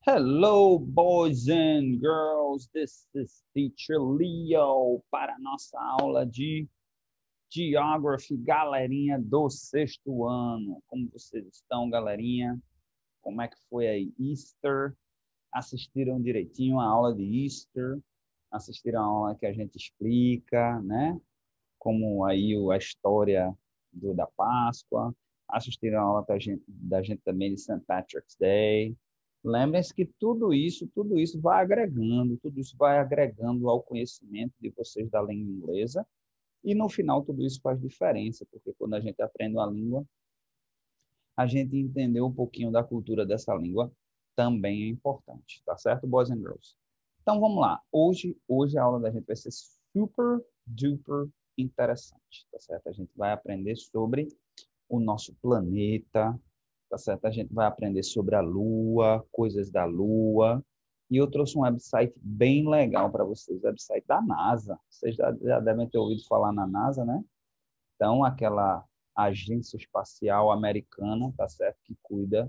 Hello, boys and girls. This is Teacher Leo para a nossa aula de Geography, galerinha do sexto ano. Como vocês estão, galerinha? Como é que foi aí Easter? Assistiram direitinho a aula de Easter? Assistiram a aula que a gente explica, né? Como aí a história da Páscoa? Assistiram a aula da gente também de St. Patrick's Day? Lembrem-se que tudo isso vai agregando, tudo isso vai agregando ao conhecimento de vocês da língua inglesa, e no final tudo isso faz diferença, porque quando a gente aprende uma língua, a gente entender um pouquinho da cultura dessa língua também é importante, tá certo, boys and girls? Então vamos lá. Hoje a aula da gente vai ser super duper interessante, tá certo? A gente vai aprender sobre o nosso planeta, tá certo? A gente vai aprender sobre a Lua, coisas da Lua. E eu trouxe um website bem legal para vocês, o website da NASA. Vocês já devem ter ouvido falar na NASA, né? Então, aquela agência espacial americana, tá certo? Que cuida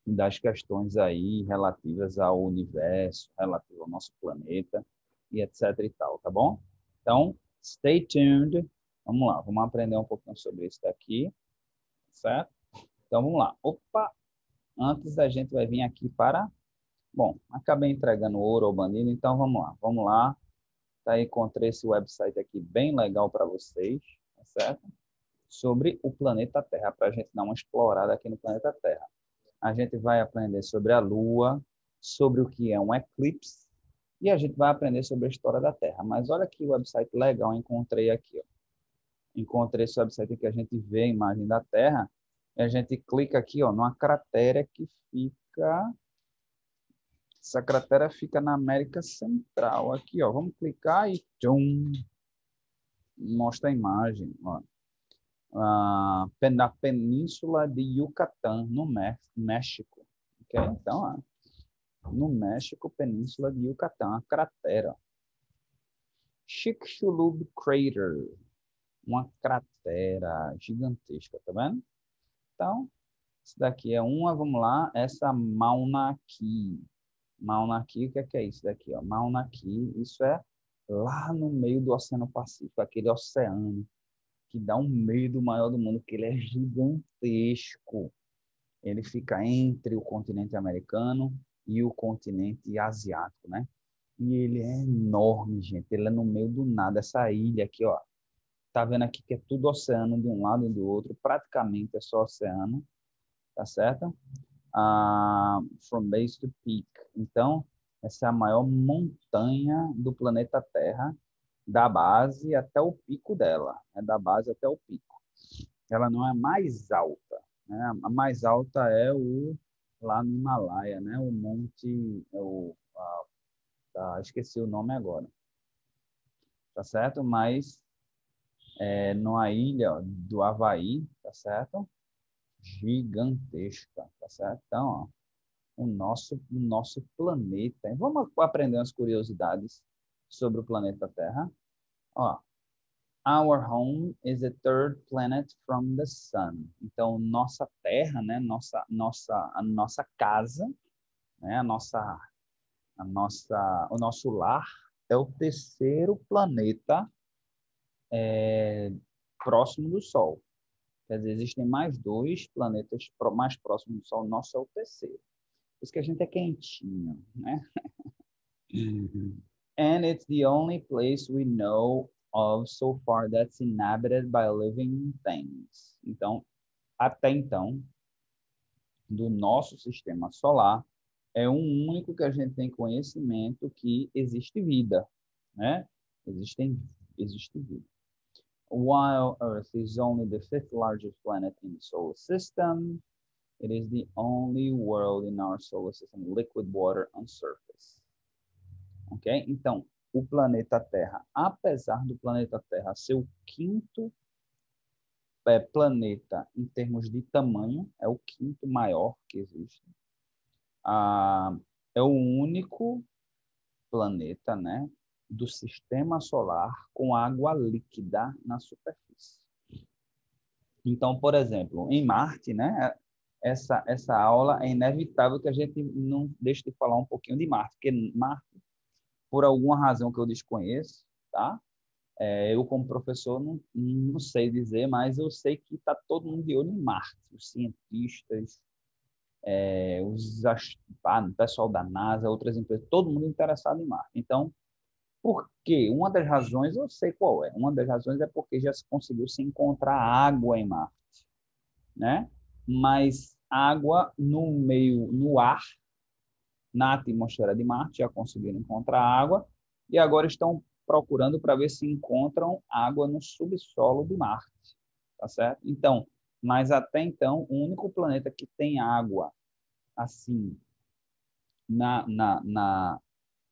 das questões aí relativas ao universo, relativo ao nosso planeta e etc e tal, tá bom? Então, stay tuned. Vamos lá, vamos aprender um pouquinho sobre isso daqui, certo? Então, vamos lá. Opa! Antes a gente vai vir aqui para... Bom, acabei entregando ouro ao bandido, então vamos lá. Vamos lá. Tá aí, encontrei esse website aqui bem legal para vocês, tá certo? Sobre o planeta Terra, para a gente dar uma explorada aqui no planeta Terra. A gente vai aprender sobre a Lua, sobre o que é um eclipse, e a gente vai aprender sobre a história da Terra. Mas olha que website legal eu encontrei aqui, ó. Encontrei esse website em que a gente vê a imagem da Terra, e a gente clica aqui, ó, numa cratera que fica... Essa cratera fica na América Central. Aqui, ó, vamos clicar e tchum, mostra a imagem, ó. Na Península de Yucatán, no México. Okay? Então, ó, no México, Península de Yucatán, a cratera. Chicxulub Crater, uma cratera gigantesca, tá vendo? Então, isso daqui é uma, vamos lá, essa Mauna Kea. Mauna Kea, o que é isso daqui? Ó? Mauna Kea, isso é lá no meio do Oceano Pacífico, aquele oceano que dá um medo maior do mundo, que ele é gigantesco. Ele fica entre o continente americano e o continente asiático, né? E ele é enorme, gente. Ele é no meio do nada. Essa ilha aqui, ó. Tá vendo aqui que é tudo oceano de um lado e do outro. Praticamente é só oceano, tá certo? From base to peak. Então, essa é a maior montanha do planeta Terra, da base até o pico dela, né? Da base até o pico. Ela não é mais alta, né? A mais alta é lá no Himalaia, né? O monte, esqueci o nome agora, tá certo? Mas numa ilha ó, do Havaí, tá certo? Gigantesca, tá certo? Então, ó, o nosso planeta. Vamos aprender umas curiosidades sobre o planeta Terra. Ó, our home is the third planet from the sun. Então, nossa Terra, né, a nossa casa, né, o nosso lar é o terceiro planeta próximo do Sol. Quer dizer, existem mais dois planetas mais próximos do Sol, o nosso é o terceiro. Por isso que a gente é quentinho, né? And it's the only place we know of so far that's inhabited by living things. Então, até então, do nosso sistema solar, é o único que a gente tem conhecimento que existe vida, né? Existe vida. While Earth is only the fifth largest planet in the solar system, it is the only world in our solar system with liquid water on surface. Ok? Então, o planeta Terra, apesar do planeta Terra ser o quinto planeta em termos de tamanho, é o quinto maior que existe, é o único planeta, né, do sistema solar com água líquida na superfície. Então, por exemplo, em Marte, né, essa aula, é inevitável que a gente não deixe de falar um pouquinho de Marte, porque Marte, por alguma razão que eu desconheço, tá? Eu, como professor, não sei dizer, mas eu sei que está todo mundo de olho em Marte. Os cientistas, o pessoal da NASA, outras empresas, todo mundo interessado em Marte. Então, por quê? Uma das razões, eu sei qual é. Uma das razões é porque já se conseguiu se encontrar água em Marte, né? Mas água no meio, no ar, na atmosfera de Marte, já conseguiram encontrar água e agora estão procurando para ver se encontram água no subsolo de Marte, tá certo? Então, mas até então, o único planeta que tem água assim na, na, na,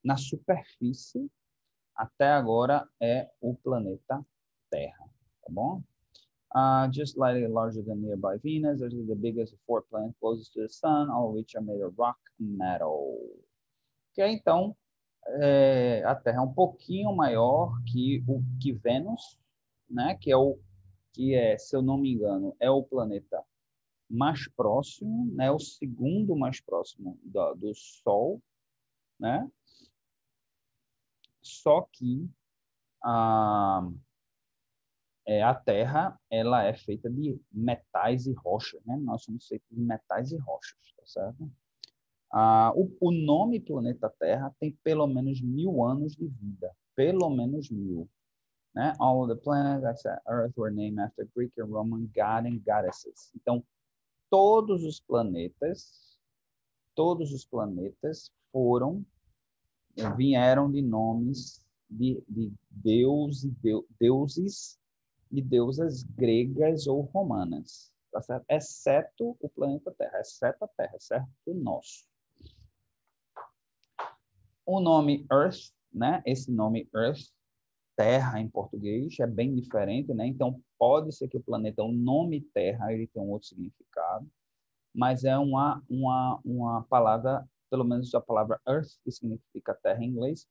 na superfície até agora é o planeta Terra, tá bom? Just slightly larger than nearby Venus, this is the biggest of four planets closest to the Sun, all of which are made of rock and metal. Ok, então, a Terra é um pouquinho maior que Vênus, né? Se eu não me engano, é o planeta mais próximo, né? O segundo mais próximo do Sol, né? Só que a, a Terra ela é feita de metais e rochas, né? Nós somos feitos de metais e rochas, tá certo? O nome planeta Terra tem pelo menos 1.000 anos de vida, pelo menos 1.000. Né? All of the planets except Earth were named after Greek and Roman god and goddesses. Então, todos os planetas vieram de nomes de deuses e deusas gregas ou romanas, tá certo? Exceto o planeta Terra, exceto a Terra, exceto o nosso. O nome Earth, né? Esse nome Earth, Terra em português, é bem diferente, né? Então, pode ser que o planeta, o nome Terra, ele tenha um outro significado, mas é uma palavra, pelo menos a palavra Earth, que significa terra em inglês,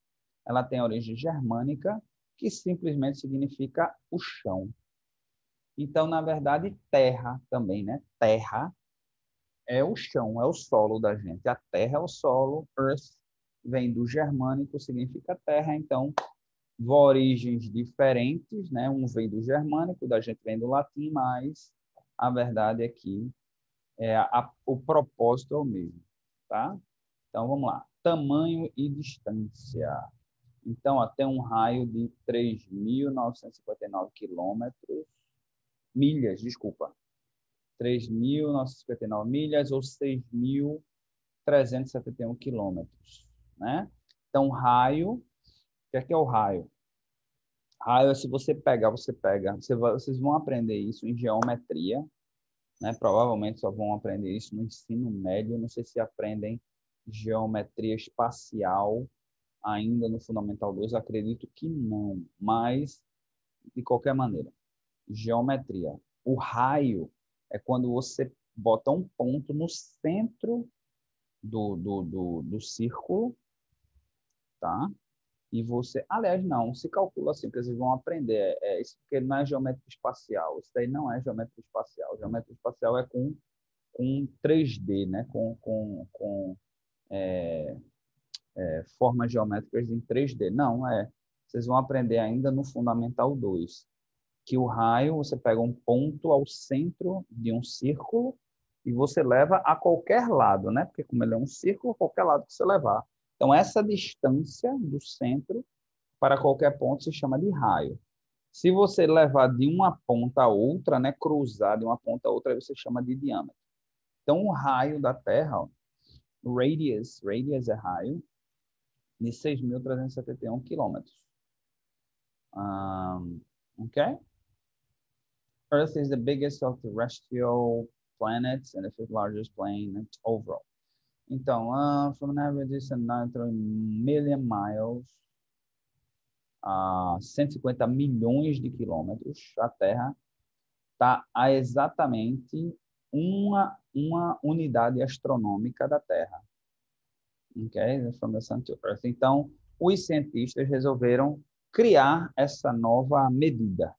ela tem origem germânica, que simplesmente significa o chão. Então, na verdade, terra também, né? Terra é o chão, é o solo da gente. A terra é o solo, Earth vem do germânico, significa terra, então origens diferentes, né? Um vem do germânico, da gente vem do latim, mas a verdade é que o propósito é o mesmo, tá? Então vamos lá. Tamanho e distância. Então, até um raio de 3.959 quilômetros, milhas, desculpa. 3.959 milhas ou 6.371 quilômetros, né? Então, raio, o que é o raio? Raio é se você pegar, vocês vão aprender isso em geometria, né? Provavelmente só vão aprender isso no ensino médio, não sei se aprendem geometria espacial ainda no Fundamental 2, acredito que não, mas de qualquer maneira, geometria. O raio é quando você bota um ponto no centro do círculo, tá? E você, aliás, não, se calcula assim, porque vocês vão aprender, isso porque não é geometria espacial, isso daí não é geometria espacial. Geometria espacial é com 3D, né? Com formas geométricas em 3D. Não, vocês vão aprender ainda no Fundamental 2, que o raio, você pega um ponto ao centro de um círculo e você leva a qualquer lado, né? Porque como ele é um círculo, qualquer lado que você levar. Então, essa distância do centro para qualquer ponto se chama de raio. Se você levar de uma ponta a outra, né, cruzar de uma ponta a outra, aí você chama de diâmetro. Então, o raio da Terra, ó, radius é raio, de 6.371 quilômetros. Okay? Earth is the biggest of terrestrial planets and the fifth largest planet overall. Então, from an average distance of 9 million miles, 150 milhões de quilômetros, a Terra está a exatamente uma unidade astronômica da Terra. Okay? From the Sun to Earth. Então, os cientistas resolveram criar essa nova medida.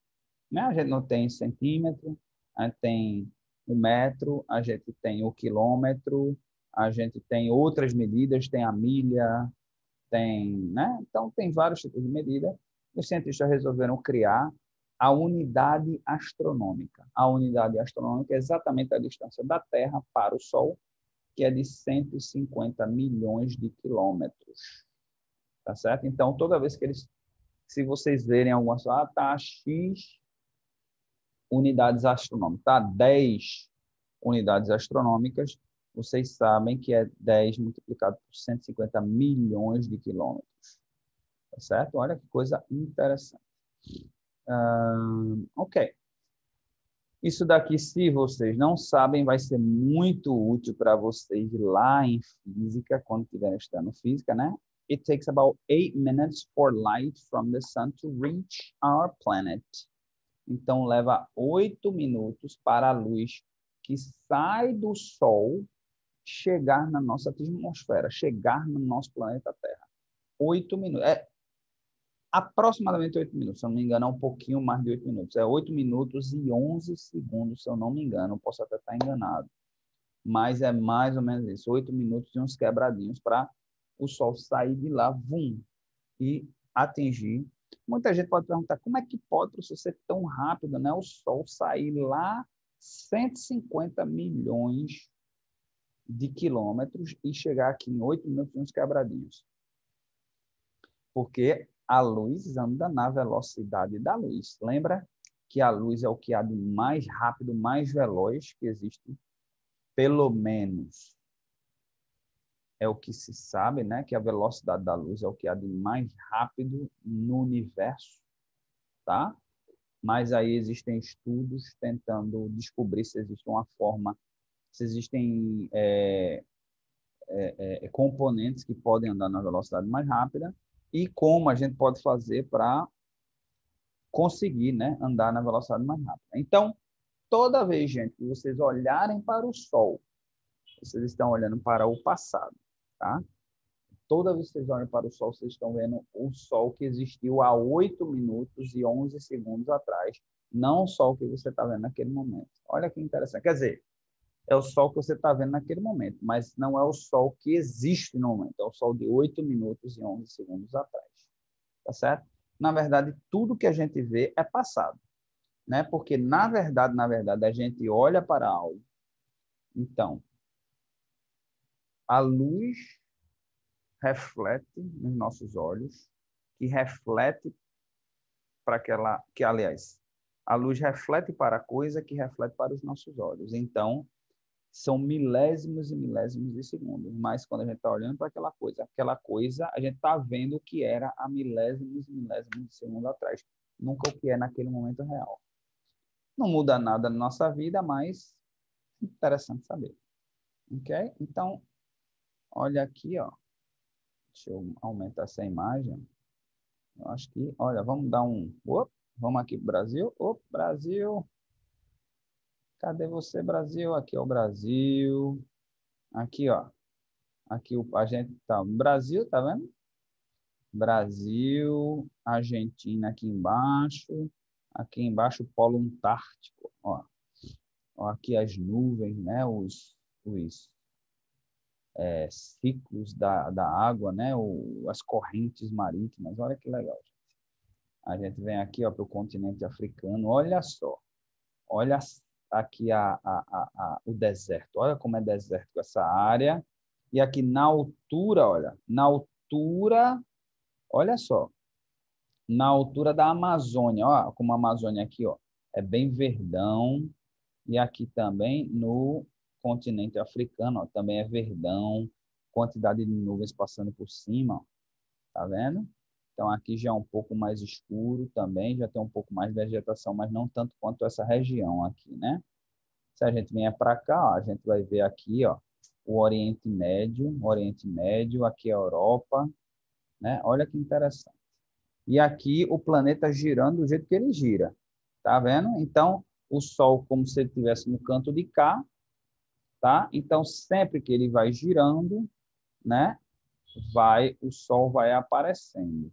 Né? A gente não tem centímetro, a gente tem o metro, a gente tem o quilômetro, a gente tem outras medidas, tem a milha, tem, né? Então, tem vários tipos de medida. Os cientistas resolveram criar a unidade astronômica. A unidade astronômica é exatamente a distância da Terra para o Sol, que é de 150 milhões de quilômetros. Tá certo? Então, toda vez que eles, se vocês verem alguma coisa, tá X unidades astronômicas, tá 10 unidades astronômicas, vocês sabem que é 10 multiplicado por 150 milhões de quilômetros. Tá certo? Olha que coisa interessante. Ok. Isso daqui, se vocês não sabem, vai ser muito útil para vocês lá em física, quando estiverem estudando física, né? It takes about 8 minutes for light from the sun to reach our planet. Então, leva 8 minutos para a luz que sai do Sol chegar na nossa atmosfera, chegar no nosso planeta Terra. 8 minutos. É aproximadamente 8 minutos, se eu não me engano, é um pouquinho mais de 8 minutos. É 8 minutos e 11 segundos, se eu não me engano. Posso até estar enganado. Mas é mais ou menos isso. 8 minutos e uns quebradinhos para o Sol sair de lá, vum, e atingir. Muita gente pode perguntar, como é que pode, professor, ser tão rápido, né? O Sol sair lá 150 milhões de quilômetros e chegar aqui em 8 minutos e uns quebradinhos. Porque a luz anda na velocidade da luz. Lembra que a luz é o que há de mais rápido, mais veloz que existe? Pelo menos é o que se sabe, né? Que a velocidade da luz é o que há de mais rápido no universo, tá? Mas aí existem estudos tentando descobrir se existe uma forma, se existem componentes que podem andar na velocidade mais rápida e como a gente pode fazer para conseguir, né, andar na velocidade mais rápida. Então, toda vez, gente, que vocês olharem para o Sol, vocês estão olhando para o passado, tá? Toda vez que vocês olham para o Sol, vocês estão vendo o Sol que existiu há 8 minutos e 11 segundos atrás, não o Sol que você está vendo naquele momento. Olha que interessante. Quer dizer, é o Sol que você está vendo naquele momento, mas não é o Sol que existe no momento, é o Sol de 8 minutos e 11 segundos atrás. Tá certo? Na verdade, tudo que a gente vê é passado, né? Porque, na verdade, a gente olha para algo. Então, a luz reflete nos nossos olhos, que reflete para aquela, que aliás, a luz reflete para a coisa que reflete para os nossos olhos. Então, são milésimos e milésimos de segundos, mas quando a gente está olhando para aquela coisa, a gente está vendo o que era há milésimos e milésimos de segundos atrás, nunca o que é naquele momento real. Não muda nada na nossa vida, mas interessante saber. Ok? Então, olha aqui, ó. Deixa eu aumentar essa imagem. Eu acho que, olha, vamos dar um... vamos aqui para o Brasil. Brasil. Cadê você, Brasil? Aqui é o Brasil. Aqui, ó. Aqui a gente tá no Brasil, tá vendo? Brasil, Argentina aqui embaixo o Polo Antártico, ó. Ó, aqui as nuvens, né? Os ciclos da água, né? As correntes marítimas, olha que legal. Gente. A gente vem aqui, ó, para o continente africano, olha só, olha aqui o deserto, olha como é desértico essa área. E aqui na altura, olha, na altura, olha só, na altura da Amazônia, ó, como a Amazônia aqui, ó, é bem verdão, e aqui também no continente africano, ó, também é verdão, quantidade de nuvens passando por cima, ó, tá vendo? Então aqui já é um pouco mais escuro também, já tem um pouco mais de vegetação, mas não tanto quanto essa região aqui, né? Se a gente vier para cá, ó, a gente vai ver aqui, ó, o Oriente Médio, aqui a Europa, né? Olha que interessante. E aqui o planeta girando do jeito que ele gira. Tá vendo? Então, o Sol como se ele estivesse no canto de cá, tá? Então, sempre que ele vai girando, né? O Sol vai aparecendo.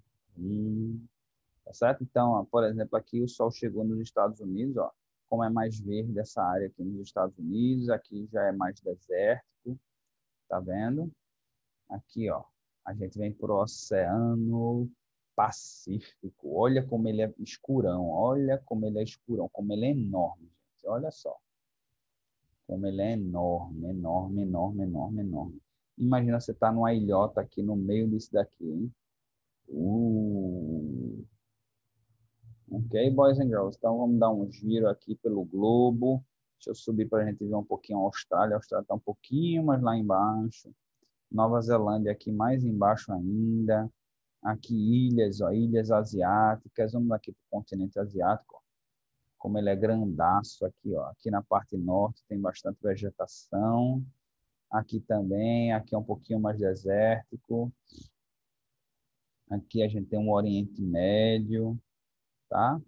Tá certo? Então, ó, por exemplo, aqui o Sol chegou nos Estados Unidos, ó. como é mais verde essa área aqui nos Estados Unidos, aqui já é mais desértico, tá vendo? Aqui, ó, a gente vem para o Oceano Pacífico. Olha como ele é escurão, olha como ele é escurão, como ele é enorme, gente. Olha só. Como ele é enorme, enorme, enorme, enorme, enorme. Imagina você estar numa ilhota aqui no meio disso daqui, hein? Ok, boys and girls. Então vamos dar um giro aqui pelo globo. Deixa eu subir para a gente ver um pouquinho a Austrália. A Austrália está um pouquinho mais lá embaixo. Nova Zelândia aqui mais embaixo ainda. Aqui ilhas, ó, ilhas asiáticas. Vamos aqui para o continente asiático. Ó. Como ele é grandaço aqui, ó. Aqui na parte norte tem bastante vegetação. Aqui também, aqui é um pouquinho mais desértico. Aqui a gente tem um Oriente Médio, tá?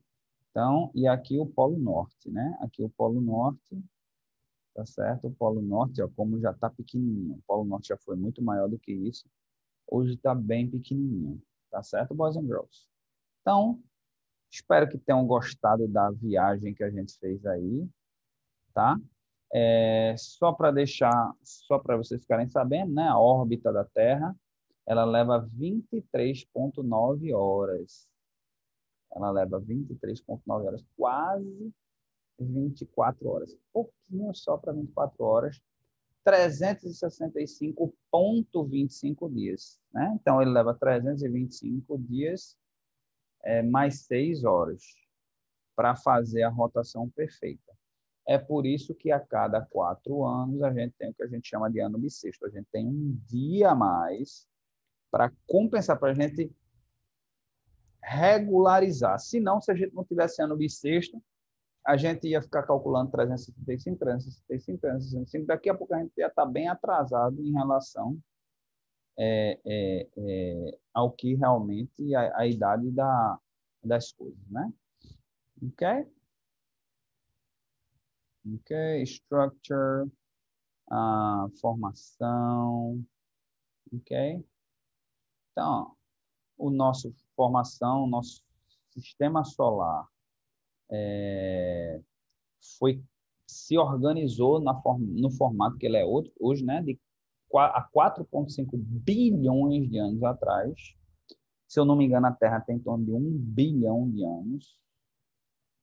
Então, e aqui o Polo Norte, né? Aqui o Polo Norte, tá certo? O Polo Norte, ó, como já está pequenininho. O Polo Norte já foi muito maior do que isso. Hoje está bem pequenininho, tá certo, boys and girls? Então, espero que tenham gostado da viagem que a gente fez aí, tá? Só para deixar, só para vocês ficarem sabendo, né? A órbita da Terra, ela leva 23,9 horas. Ela leva 23,9 horas, quase 24 horas. Pouquinho só para 24 horas. 365,25 dias, né? Então, ele leva 325 dias mais 6 horas para fazer a rotação perfeita. É por isso que a cada 4 anos a gente tem o que a gente chama de ano bissexto. A gente tem um dia a mais para compensar, para a gente regularizar. Se não, se a gente não tivesse ano bissexto, a gente ia ficar calculando 365, 365, 365. Daqui a pouco a gente ia estar bem atrasado em relação ao que realmente a idade das coisas, né? Ok? Ok, structure, formação, ok? Então, o nosso formação, o nosso sistema solar se organizou no formato que ele é hoje, né? Há 4,5 bilhões de anos atrás. Se eu não me engano, a Terra tem em torno de 1 bilhão de anos.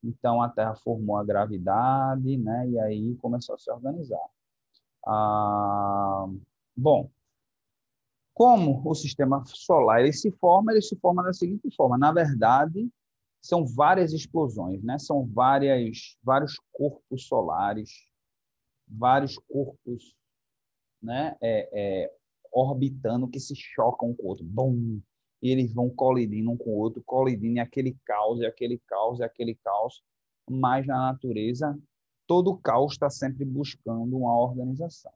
Então, a Terra formou a gravidade, né? E aí começou a se organizar. Bom, como o sistema solar ele se forma da seguinte forma. Na verdade, são várias explosões, né? São vários corpos solares, vários corpos, né? Orbitando que se chocam um com o outro. Bum! E eles vão colidindo um com o outro, colidindo, e aquele caos, e aquele caos, e aquele caos. Mas na natureza, todo caos está sempre buscando uma organização.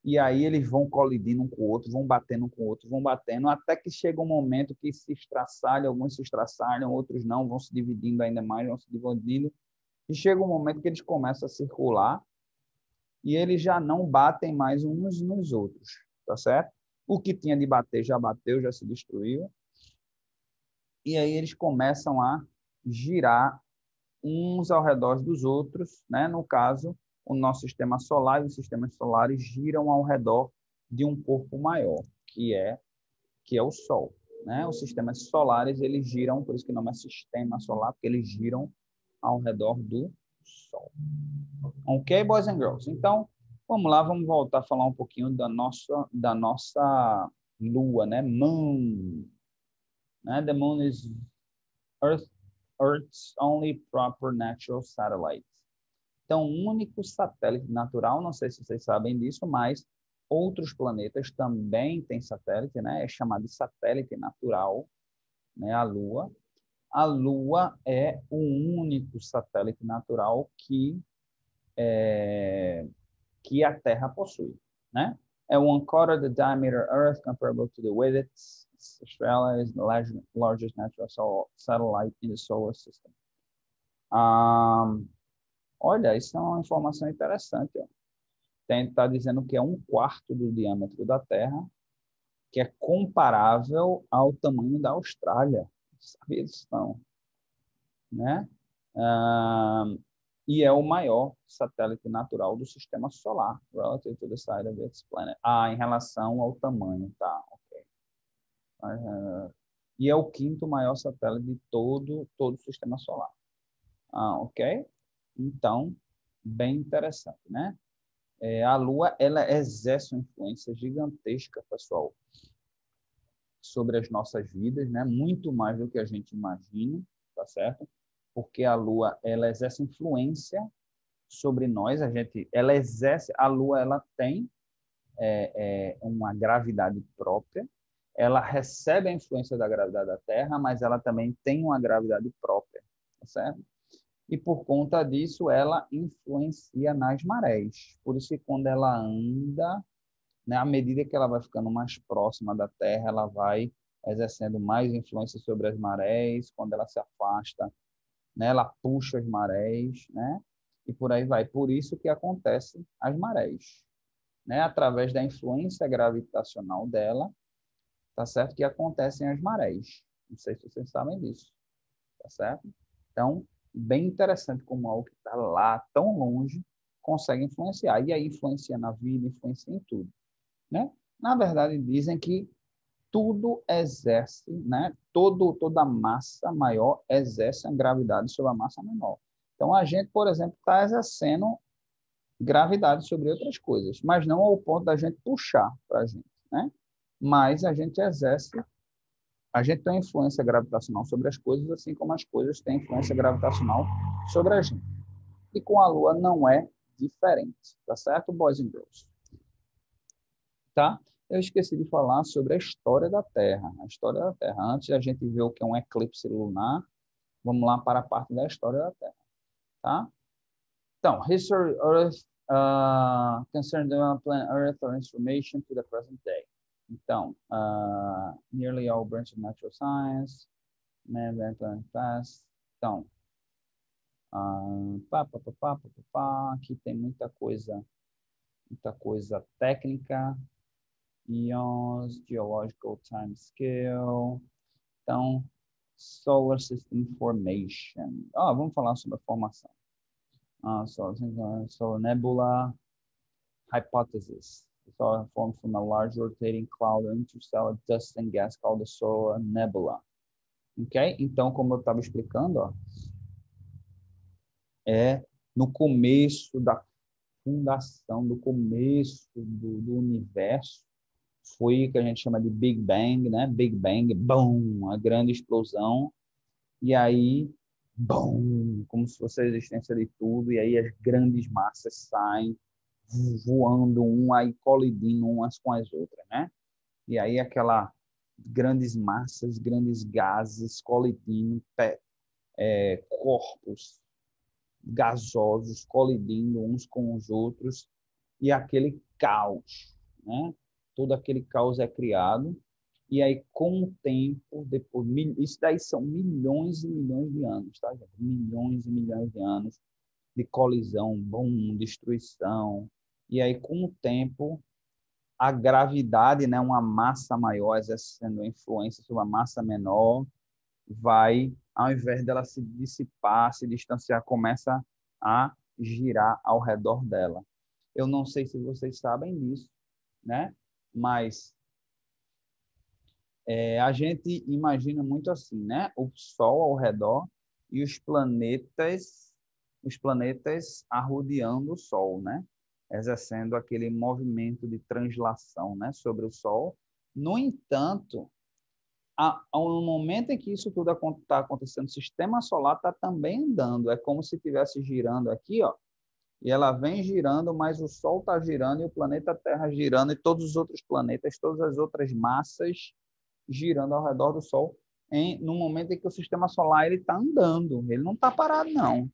E aí eles vão colidindo um com o outro, vão batendo um com o outro, vão batendo, até que chega um momento que se estraçalham, alguns se estraçalham, outros não, vão se dividindo ainda mais, vão se dividindo, e chega um momento que eles começam a circular e eles já não batem mais uns nos outros, tá certo? O que tinha de bater já bateu, já se destruiu, e aí eles começam a girar uns ao redor dos outros, né? No caso, o nosso sistema solar e os sistemas solares giram ao redor de um corpo maior, que é o Sol, né? Os sistemas solares, eles giram, por isso que o nome é sistema solar, porque eles giram ao redor do Sol. Ok, boys and girls? Então, vamos lá, vamos voltar a falar um pouquinho da nossa Lua, né? Moon. Né? The Moon is Earth's only proper natural satellite. Então, o único satélite natural, não sei se vocês sabem disso, mas outros planetas também têm satélite, né? É chamado de satélite natural, né? A Lua. A Lua é o único satélite natural que a Terra possui, né? É 1/4 the diameter Earth comparable to the width. Australia is the largest natural satellite in the solar system. Olha, isso é uma informação interessante. Está dizendo que é 1/4 do diâmetro da Terra, que é comparável ao tamanho da Austrália. Sabia disso não, né? e é o maior satélite natural do sistema solar, relative to the size of its planet. Em relação ao tamanho, tá, ok. E é o quinto maior satélite de todo o sistema solar. Ok? Então, bem interessante, né? A Lua, ela exerce uma influência gigantesca, pessoal, sobre as nossas vidas, né? Muito mais do que a gente imagina, tá certo? Porque a Lua, ela exerce influência sobre nós, a Lua, ela tem uma gravidade própria, ela recebe a influência da gravidade da Terra, mas ela também tem uma gravidade própria, tá certo? E por conta disso, ela influencia nas marés. Por isso que quando ela anda, né, à medida que ela vai ficando mais próxima da Terra, ela vai exercendo mais influência sobre as marés. Quando ela se afasta, né, ela puxa as marés, né? E por aí vai. Por isso que acontece as marés, né? Através da influência gravitacional dela, tá certo? Que acontecem as marés. Não sei se vocês sabem disso, tá certo? Então, bem interessante como algo que está lá tão longe consegue influenciar. E aí influencia na vida, influencia em tudo, né? Na verdade, dizem que tudo exerce, né? Toda massa maior exerce a gravidade sobre a massa menor. Então, a gente, por exemplo, está exercendo gravidade sobre outras coisas, mas não ao ponto da gente puxar para a gente, né? Mas a gente tem influência gravitacional sobre as coisas, assim como as coisas têm influência gravitacional sobre a gente. E com a Lua não é diferente, tá certo, boys and girls? Tá? Eu esqueci de falar sobre a história da Terra. A história da Terra. Antes de a gente ver o que é um eclipse lunar, vamos lá para a parte da história da Terra, tá? Então, history Earth concerning the planet Earth or transformation to the present day. Então, nearly all branches of natural science, man, planet past. Então, aqui tem muita coisa técnica, eons, geological time scale. Então, solar system formation. Vamos falar sobre a formação. Solar nebula hypothesis. The solar formed from a large rotating cloud of interstellar dust and gas called the solar nebula. Ok? Então, como eu estava explicando, no começo da fundação, do começo do universo, foi o que a gente chama de Big Bang, né? Big Bang, boom, a grande explosão, e aí, boom, como se fosse a existência de tudo, e aí as grandes massas saem voando aí colidindo umas com as outras, né? E aí aquela grandes massas, grandes gases colidindo, corpos gasosos colidindo uns com os outros, e aquele caos, né? Todo aquele caos é criado, e aí com o tempo, depois, isso daí são milhões e milhões de anos, tá, gente? Milhões e milhões de anos de colisão, boom, destruição, e aí com o tempo a gravidade, né, uma massa maior exercendo influência sobre uma massa menor, vai, ao invés dela se dissipar, se distanciar, começa a girar ao redor dela. Eu não sei se vocês sabem disso, né? Mas a gente imagina muito assim, né? O Sol ao redor e os planetas arrodeando o Sol, né? Exercendo aquele movimento de translação, né? Sobre o Sol. No entanto, no momento em que isso tudo está acontecendo, o sistema solar está também andando. É como se estivesse girando aqui, ó, e ela vem girando, mas o Sol está girando e o planeta Terra girando e todos os outros planetas, todas as outras massas girando ao redor do Sol no momento em que o sistema solar ele está andando. Ele não está parado, não.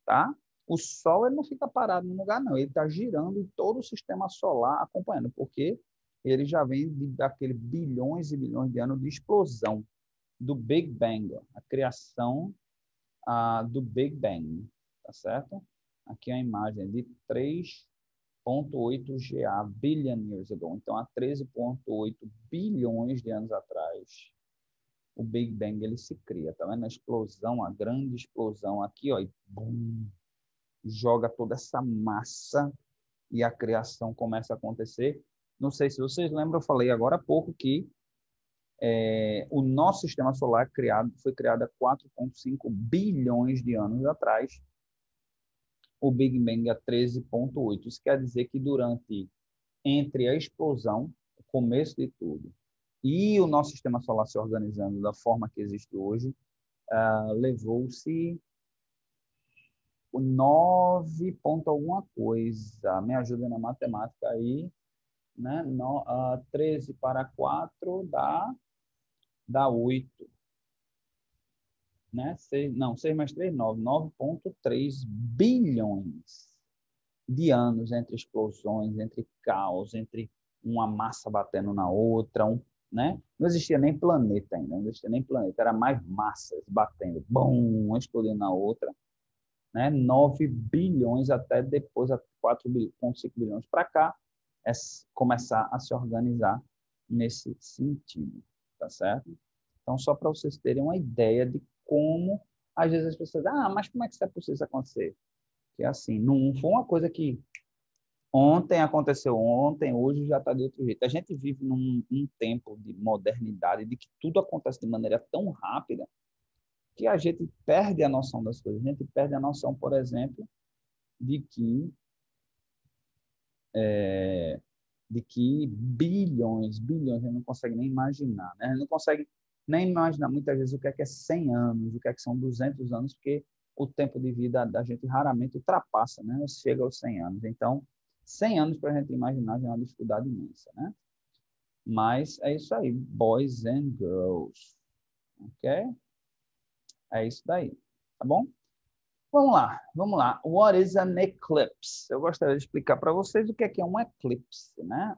Tá? O Sol ele não fica parado no lugar, não. Ele está girando e todo o sistema solar acompanhando, porque ele já vem daquele bilhões e bilhões de anos de explosão do Big Bang, a criação do Big Bang, tá certo? Aqui é a imagem de 3,8 GA, billion years ago. Então, há 13,8 bilhões de anos atrás, o Big Bang ele se cria, tá vendo? A explosão, a grande explosão aqui, ó, e bum, joga toda essa massa e a criação começa a acontecer. Não sei se vocês lembram, eu falei agora há pouco que o nosso sistema solar foi criado há 4,5 bilhões de anos atrás, o Big Bang há 13,8. Isso quer dizer que entre a explosão, o começo de tudo, e o nosso sistema solar se organizando da forma que existe hoje, levou-se 9 ponto alguma coisa. Me ajuda na matemática aí, né? 13 para 4 dá 8, né? 6, não, 6 mais 3, 9. 9,3 bilhões de anos entre explosões, entre caos, entre uma massa batendo na outra, né? Não existia nem planeta ainda, não existia nem planeta, era mais massas batendo, bum, uma explodindo na outra, né? 9 bilhões até depois, a 4,5 bilhões para cá, começar a se organizar nesse sentido, tá certo? Então, só para vocês terem uma ideia de como, às vezes as pessoas, mas como é que isso é possível acontecer? Que assim, não foi uma coisa que ontem aconteceu ontem, hoje já está de outro jeito. A gente vive num tempo de modernidade, de que tudo acontece de maneira tão rápida, que a gente perde a noção das coisas. A gente perde a noção, por exemplo, de que bilhões, a gente não consegue nem imaginar, né? A gente não consegue nem imaginar muitas vezes o que é 100 anos, o que são 200 anos, porque o tempo de vida da gente raramente ultrapassa, né? Chega aos 100 anos. Então, 100 anos para a gente imaginar já é uma dificuldade imensa, né? Mas é isso aí, boys and girls, ok? É isso daí, tá bom? Vamos lá, vamos lá. What is an eclipse? Eu gostaria de explicar para vocês o que é um eclipse, né?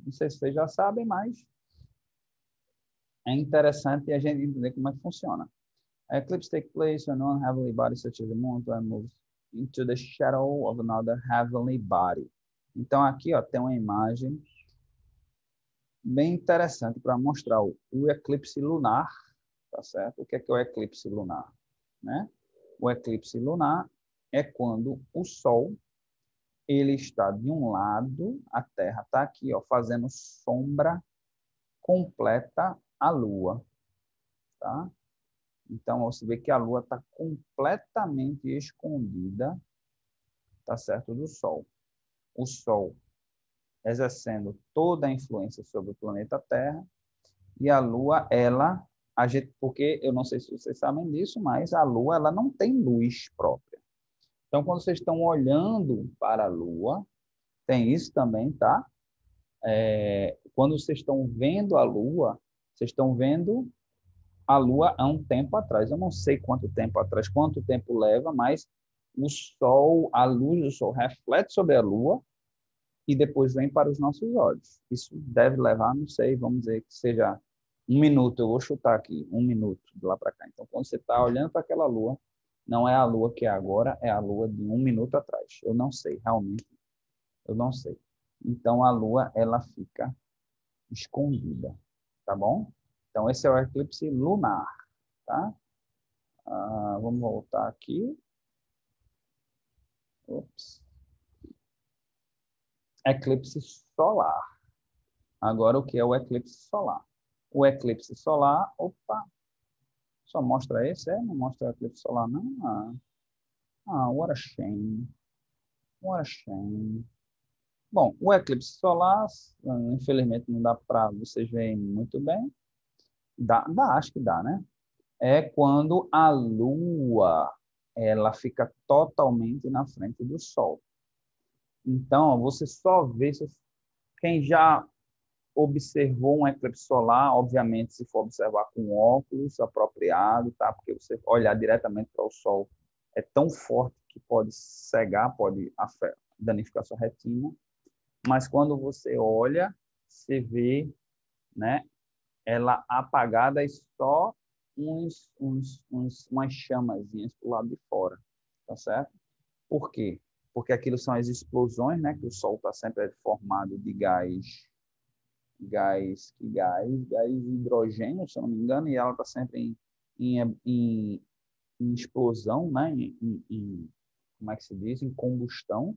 Não sei se vocês já sabem, mas é interessante a gente entender como é que funciona. A eclipse takes place when one heavenly body, such as the moon, moves into the shadow of another heavenly body. Então, aqui ó, tem uma imagem bem interessante para mostrar o eclipse lunar, tá certo? O que é o eclipse lunar, né? O eclipse lunar é quando o Sol ele está de um lado, a Terra está aqui, ó, fazendo sombra completa à Lua, tá? Então, você vê que a Lua está completamente escondida, tá certo, do Sol. O Sol exercendo toda a influência sobre o planeta Terra e a Lua, porque eu não sei se vocês sabem disso, mas a Lua, ela não tem luz própria. Então, quando vocês estão olhando para a Lua, tem isso também, tá? Quando vocês estão vendo a Lua, vocês estão vendo a Lua há um tempo atrás. Eu não sei quanto tempo atrás, quanto tempo leva, mas o Sol, a luz do Sol reflete sobre a Lua e depois vem para os nossos olhos. Isso deve levar, não sei, vamos dizer que seja 1 minuto. Eu vou chutar aqui, 1 minuto de lá para cá. Então, quando você está olhando para aquela Lua, não é a Lua que é agora, é a Lua de 1 minuto atrás. Eu não sei, realmente, eu não sei. Então, a Lua, ela fica escondida, tá bom? Então, esse é o eclipse lunar, tá? Vamos voltar aqui. Ops. Eclipse solar. Agora, o que é o eclipse solar? O eclipse solar, só mostra esse, não mostra o eclipse solar, não? What a shame. What a shame. Bom, o eclipse solar, infelizmente não dá para vocês verem muito bem. Acho que dá, né? É quando a Lua ela fica totalmente na frente do Sol. Então, você só vê quem já observou um eclipse solar, obviamente, se for observar com óculos apropriado, tá? Porque você olhar diretamente para o Sol é tão forte que pode cegar, pode danificar sua retina. Mas quando você olha, você vê, né, ela apagada e só umas chamazinhas para o lado de fora, tá certo? Por quê? Porque aquilo são as explosões, né? Que o Sol está sempre formado de gás de hidrogênio, se eu não me engano, e ela está sempre em explosão, né? como é que se diz, em combustão,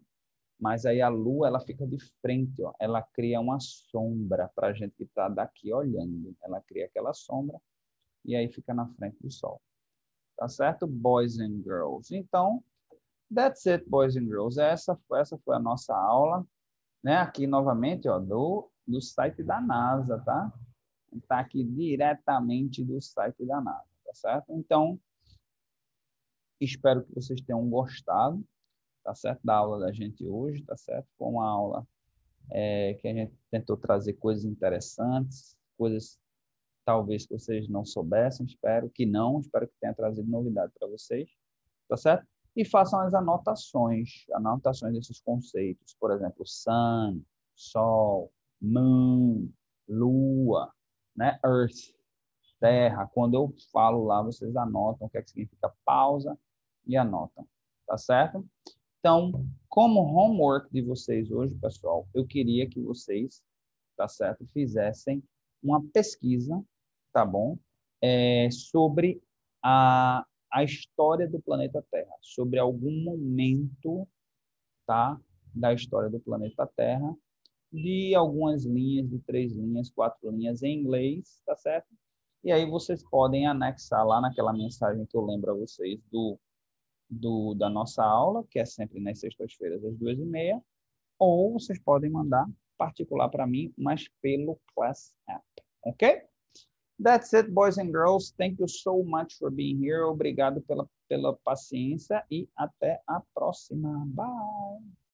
mas aí a Lua ela fica de frente, ó. Ela cria uma sombra para a gente que está daqui olhando. Ela cria aquela sombra e aí fica na frente do Sol. Tá certo? Boys and girls. Então, that's it, boys and girls. Essa foi a nossa aula, né? Aqui novamente, ó, do site da NASA, tá? Está aqui diretamente do site da NASA, tá certo? Então, espero que vocês tenham gostado, tá certo? Da aula da gente hoje, tá certo? Foi uma aula que a gente tentou trazer coisas interessantes, coisas talvez que vocês não soubessem, espero que tenha trazido novidade para vocês, tá certo? E façam as anotações desses conceitos, por exemplo, sun, sol, moon, lua, né? Earth, terra. Quando eu falo lá, vocês anotam o que é que significa pausa e anotam, tá certo? Então, como homework de vocês hoje, pessoal, eu queria que vocês, tá certo, fizessem uma pesquisa, tá bom? Sobre a história do planeta Terra, sobre algum momento, tá? Da história do planeta Terra, de algumas linhas, de 3 linhas, 4 linhas em inglês, tá certo? E aí vocês podem anexar lá naquela mensagem que eu lembro a vocês da nossa aula, que é sempre nas sextas-feiras às 2h30, ou vocês podem mandar particular para mim, mas pelo Class App, ok? That's it, boys and girls. Thank you so much for being here. Obrigado pela paciência e até a próxima. Bye!